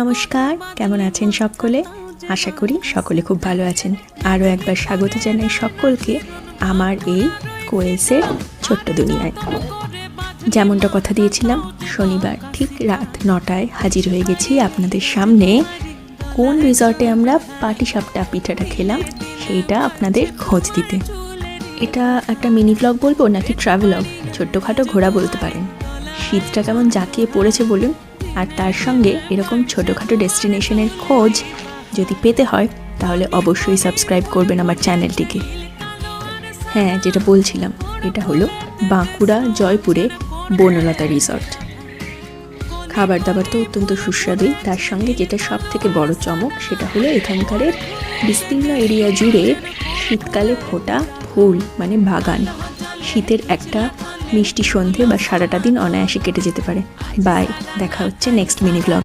নমস্কার, কেমন আছেন সকলে? আশা করি সকলে খুব ভালো আছেন। আরও একবার স্বাগত জানাই সকলকে আমার এই কোয়েসের ছোট্ট দুনিয়ায়। যেমনটা কথা দিয়েছিলাম, শনিবার ঠিক রাত 9টায় হাজির হয়ে গেছি আপনাদের সামনে। কোন রিসর্টে আমরা পাটিসাপটা পিঠাটা খেলাম সেইটা আপনাদের খোঁজ দিতে। এটা একটা মিনি ব্লগ বলবো নাকি ট্রাভেলগ, ছোট্টখাটো ঘোরা বলতে পারেন। শীতটা কেমন জাঁকিয়ে পড়েছে বলুন, আর তার সঙ্গে এরকম ছোটোখাটো ডেস্টিনেশনের খোঁজ যদি পেতে হয় তাহলে অবশ্যই সাবস্ক্রাইব করবেন আমার চ্যানেলটিকে। হ্যাঁ, যেটা বলছিলাম, এটা হলো বাঁকুড়া জয়পুরে বনলতা রিসর্ট। খাবার দাবার তো অত্যন্ত সুস্বাদুই, তার সঙ্গে যেটা সব থেকে বড় চমক সেটা হলো এখানকারের বিস্তীর্ণ এরিয়া জুড়ে শীতকালে ফোটা ফুল, মানে বাগান। শীতের একটা মিষ্টি সন্ধে বা সারাটা দিন অনায়াসে কেটে যেতে পারে। বাই, দেখা হচ্ছে নেক্সট মিনি ব্লগ।